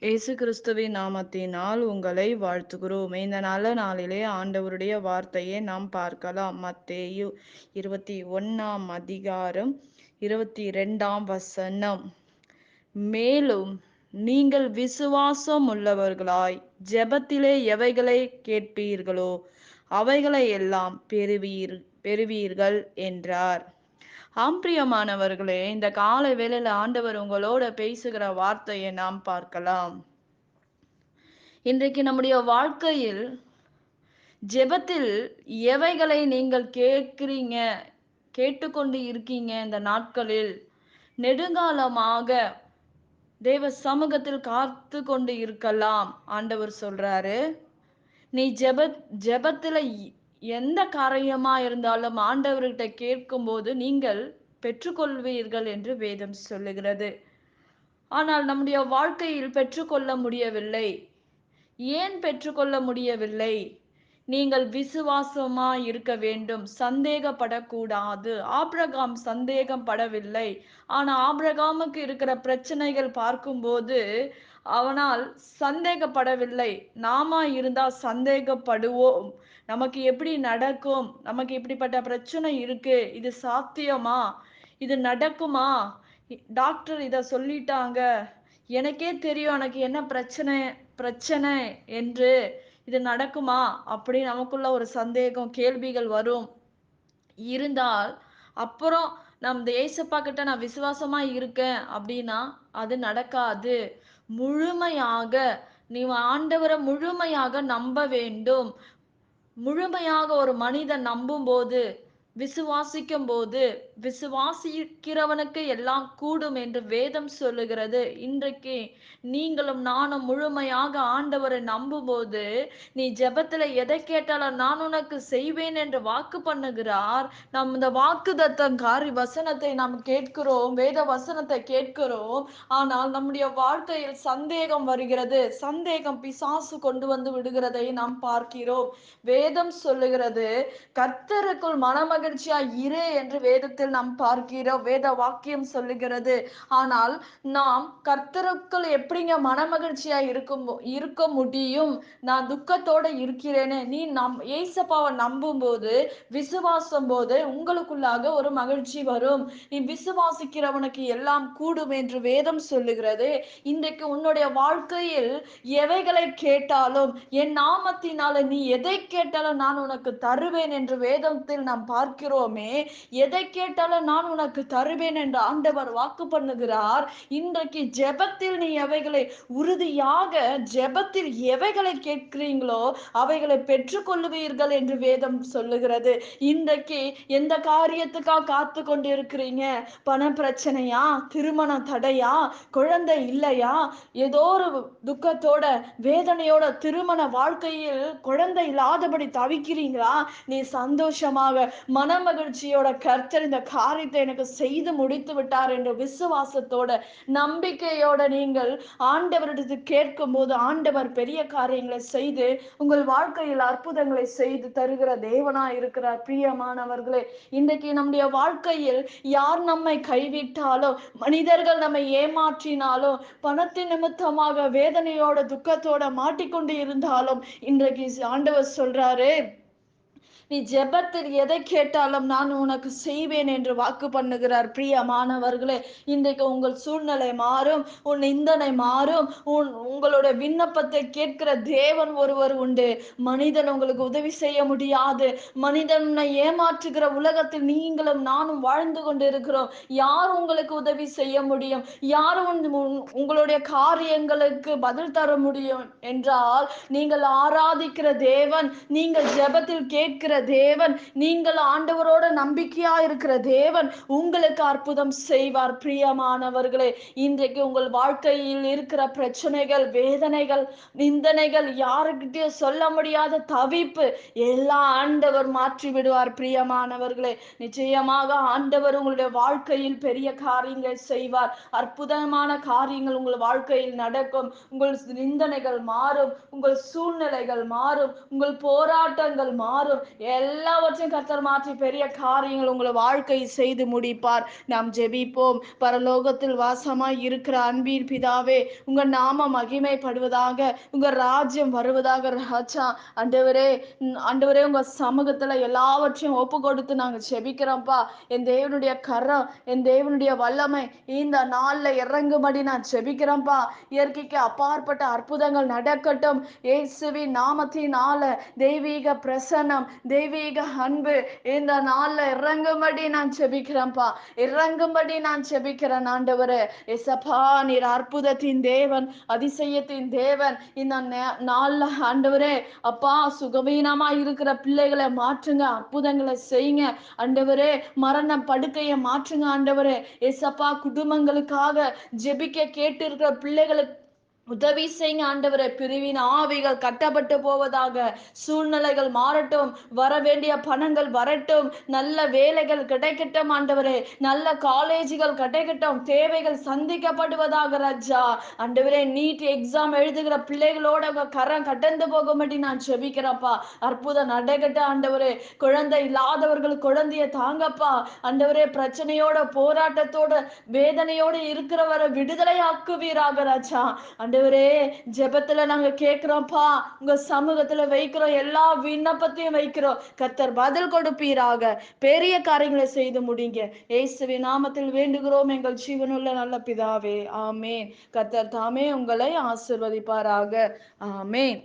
இயேசு கிறிஸ்துவின் நாமத்தினால் உங்களை வாழ்த்துகிறோம். இந்த நல்ல நாளிலே ஆண்டவருடைய வார்த்தையை நாம் பார்க்கலாம். மத்தேயு 21ஆம் அதிகாரம் 22ஆம் வசனம். மேலும் நீங்கள் விசுவாசம் உள்ளவர்களாய் ஜெபத்திலே எவைகளை கேட்பீர்களோ அவைகளை எல்லாம் பெறுவீர்கள் என்றார். பிரியமானவர்களே, இந்த காலை வேளையில ஆண்டவர் உங்களோட பேசுகிற வார்த்தையை நாம் பார்க்கலாம். இன்றைக்கு நம்முடைய வாழ்க்கையில் ஜெபத்தில் எவைகளை நீங்கள் கேட்டுக்கொண்டு இருக்கீங்க? இந்த நாட்களில் நெடுங்காலமாக தேவ சமூகத்தில் காத்து கொண்டு இருக்கலாம். ஆண்டவர் சொல்றாரு, நீ ஜெபத்துல எந்த காரியமா இருந்தாலும் ஆண்டவர்கிட்ட கேட்கும்போது நீங்கள் பெற்றுக்கொள்வீர்கள் என்று வேதம் சொல்லுகிறது. ஆனால் நம்முடைய வாழ்க்கையில் பெற்றுக்கொள்ள முடியவில்லை. ஏன் பெற்றுக்கொள்ள முடியவில்லை? நீங்கள் விசுவாசமா இருக்க வேண்டும், சந்தேகப்படக்கூடாது. ஆபிரகாம் சந்தேகம் படவில்லை. ஆனா ஆபிரகாமுக்கு இருக்கிற பிரச்சனைகள் பார்க்கும்போது அவனால் சந்தேகப்படவில்லை. நாம இருந்தா சந்தேகப்படுவோம். நமக்கு எப்படி நடக்கும்? நமக்கு இப்படிப்பட்ட பிரச்சனை இருக்கு, இது சாத்தியமா? இது நடக்குமா? டாக்டர் இத சொல்லிட்டாங்க, எனக்கே தெரியும் எனக்கு என்ன பிரச்சனை என்று. இது நடக்குமா அப்படி நமக்குள்ள ஒரு சந்தேகம், கேள்விகள் வரும். இருந்தால் அப்புறம் நம் ஏசப்பா கிட்ட நான் விசுவாசமா இருக்கேன் அப்படின்னா அது நடக்காது. முழுமையாக நீ ஆண்டவரை முழுமையாக நம்ப வேண்டும். முழுமையாக ஒரு மனிதன் நம்பும் போது, விசுவாசிக்கும் போது, விசுவாசிக்கிறவனுக்கு எல்லாம் கூடும் என்று வேதம் சொல்லுகிறது. இன்றைக்கு நீங்களும் நானும் முழுமையாக ஆண்டவரை நம்பும்போது, நீ ஜெபத்துல எதை கேட்டாலும் நான் உனக்கு செய்வேன் என்று வாக்கு பண்ணுகிறார். நம் இந்த வாக்குதத்தம் வசனத்தை நாம் கேட்கிறோம், வேத வசனத்தை கேட்கிறோம். ஆனால் நம்முடைய வாழ்க்கையில் சந்தேகம் வருகிறது. சந்தேகம் பிசாசு கொண்டு வந்து விடுகிறதை நாம் பார்க்கிறோம். வேதம் சொல்லுகிறது, கர்த்தருக்குள் மனமகிழ்ச்சியா இரு என்று வேதத்தில் நாம் பார்க்கிறோம். வேத வாக்கியம் சொல்லுகிறது. ஆனால் நாம் கர்த்தருக்குள் எப்படிங்க மனமகிழ்ச்சியா இருக்க முடியும்? நான் துக்கத்தோட இருக்கிறேனே. நீ ஏசப்பாவை நம்பும் போது, விசுவாசம் போது உங்களுக்குள்ளாக ஒரு மகிழ்ச்சி வரும். நீ விசுவாசிக்கிறவனுக்கு எல்லாம் கூடும் என்று வேதம் சொல்லுகிறது. இன்றைக்கு உன்னுடைய வாழ்க்கையில் எவைகளை கேட்டாலும் என் நாமத்தினால நீ எதை கேட்டாலும் நான் உனக்கு தருவேன் என்று வேதத்தில் நாம் பார்க்கிறோமே. எதை கேட்டாலும் நான் உனக்கு தருவேன் என்று ஆண்டவர் வாக்கு பண்ணுகிறார். இன்றைக்கு ஜெபத்தில் நீ எவைகளை உறுதியாக ஜெபத்தில் எவைகளை கேட்கிறீங்களோ அவைகளை பெற்றுக்கொள்ளுவீர்கள் என்று வேதம் சொல்லுகிறது. இன்றைக்கு எந்த காரியத்துக்காக காத்து கொண்டு இருக்கிறீங்க? பண பிரச்சனையா? திருமண தடையா? குழந்தை இல்லையா? ஏதோ ஒரு துக்கத்தோட வேதனையோட திருமண வாழ்க்கையில் குழந்தை இல்லாதபடி தவிக்கிறீங்களா? நீ சந்தோஷமாக மனமகிழ்ச்சியோட கர்த்தர் இந்த காரியத்தை எனக்கு செய்து முடித்து விட்டார் என்ற விசுவாசத்தோட நம்பிக்கையோட நீங்கள் ஆண்டவரிடத்தில் கேட்கும் போது ஆண்டவர் பெரிய காரியங்களை செய்து உங்கள் வாழ்க்கையில் அற்புதங்களை செய்து தருகிற தேவனா இருக்கிறார். பிரியமானவர்களே, இன்றைக்கு நம்முடைய வாழ்க்கையில் யார் நம்மை கைவிட்டாலோ, மனிதர்கள் நம்மை ஏமாற்றினாலோ, பணத்தின் நிமித்தமாக வேதனையோட துக்கத்தோட மாட்டிக்கொண்டு இருந்தாலும் இன்றைக்கு ஆண்டவர் சொல்றாரு, நீ ஜெபத்தில் எதை கேட்டாலும் நான் உனக்கு செய்வேன் என்று வாக்கு பண்ணுகிறார். பிரியமானவர்களே, இன்றைக்கு உங்கள் சூழ்நிலை மாறும், உன் நிந்தனை மாறும். உங்களுடைய விண்ணப்பத்தை கேட்கிற தேவன் ஒருவர் உண்டு. மனிதன் உங்களுக்கு உதவி செய்ய முடியாது. மனிதனை ஏமாற்றுகிற உலகத்தில் நீங்களும் நானும் வாழ்ந்து கொண்டு இருக்கிறோம். யார் உங்களுக்கு உதவி செய்ய முடியும்? யார் உங்களுடைய காரியங்களுக்கு பதில் தர முடியும் என்றால் நீங்கள் ஆராதிக்கிற தேவன், நீங்கள் ஜெபத்தில் கேட்கிற தேவன், நீங்கள் ஆண்டவரோட நம்பிக்கையா இருக்கிற தேவன் உங்களுக்கு அற்புதம் செய்வார். பிரியமானவர்களே, இன்றைக்கு உங்கள் வாழ்க்கையில் இருக்கிற பிரச்சனைகள், வேதனைகள், நிந்தனைகள், யாருக்கிட்டே சொல்ல முடியாத தவிப்பு எல்லாம் ஆண்டவர் மாற்றி விடுவார். பிரியமானவர்களே, நிச்சயமாக ஆண்டவர் உங்களுடைய வாழ்க்கையில் பெரிய காரியங்கள் செய்வார். அற்புதமான காரியங்கள் உங்கள் வாழ்க்கையில் நடக்கும். உங்கள் நிந்தனைகள் மாறும், உங்கள் சூழ்நிலைகள் மாறும், உங்கள் போராட்டங்கள் மாறும். எல்லாவற்றையும் கர்த்தர் மாற்றி பெரிய காரியங்கள் உங்களை வாழ்க்கை செய்து முடிப்பார். நாம் ஜெபிப்போம். பரலோகத்தில் வாசமாய் இருக்கிற அன்பின் பிதாவே, உங்க நாம மகிமைப்படுவதாக, உங்க ராஜ்யம் வருவதாக ராஜா. ஆண்டவரே, ஆண்டவரே, உங்க சமூகத்துல எல்லாவற்றையும் ஒப்பு கொடுத்து நாங்க ஜெபிக்கிறோம்ப்பா. என் தேவனுடைய கரம், என் தேவனுடைய வல்லமை இந்த நாள்ல இறங்கும்படி நான் ஜெபிக்கிறேன்ப்பா. இயற்கைக்கு அப்பாற்பட்ட அற்புதங்கள் நடக்கட்டும். இயேசுவின் நாமத்தினால தெய்வீக பிரசன்னம், தெய்வீக அன்பு இந்த நாள்ல இறங்கும்படி நான் ஜெபிக்கிறேன்ப்பா. இறங்கும்படி நான் ஜெபிக்கிறேன் ஆண்டவரே. எசப்பா, நீர் அற்புதத்தின் தேவன், அதிசயத்தின் தேவன். இந்த நாள்ல ஆண்டவரே அப்பா, சுகவீனமா இருக்கிற பிள்ளைகளை மாற்றுங்க, அற்புதங்களை செய்யுங்க ஆண்டவரே. மரண படுக்கையை மாற்றுங்க ஆண்டவரே. ஏசப்பா, குடும்பங்களுக்காக ஜெபிக்க கேட்டு இருக்கிற பிள்ளைகளுக்கு உதவி செய்யுங்க ஆண்டவரே. பிரிவின் ஆவிகள் கட்டப்பட்டு போவதாக. சூழ்நிலைகள் மாறட்டும், வர வேண்டிய பணங்கள் வரட்டும், நல்ல வேலைகள் கிடைக்கட்டும் ஆண்டவரே, நல்ல காலேஜுகள் கிடைக்கட்டும், தேவைகள் சந்திக்கப்படுவதாக ராஜா. ஆண்டவரே, நீட் எக்ஸாம் எழுதுகிற பிள்ளைகளோட உங்க கரம் கடந்து போகும்படி நான் ஜெபிக்கிறப்பா. அற்புதம் நடக்கட்டும் ஆண்டவரே. குழந்தை இல்லாதவர்கள் குழந்தைய தாங்கப்பா ஆண்டவரே. பிரச்சனையோட, போராட்டத்தோட, வேதனையோட இருக்கிறவரை விடுதலை ஆக்குவீராக ராஜா. ஆண்டவரே, ஜெபத்துல நாங்க கேட்கிறோம்ப்பா, உங்க சமூகத்துல வைக்கிறோம், எல்லா விண்ணப்பத்தையும் வைக்கிறோம். கர்த்தர் பதில் கொடுப்பீராக. பெரிய காரியங்களை செய்து முடிங்க. இயேசுவின் நாமத்தில் வேண்டுகிறோம் எங்கள் ஜீவனுள்ள நல்ல பிதாவே, ஆமேன். கர்த்தர் தாமே உங்களை ஆசீர்வதிப்பாராக. ஆமேன்.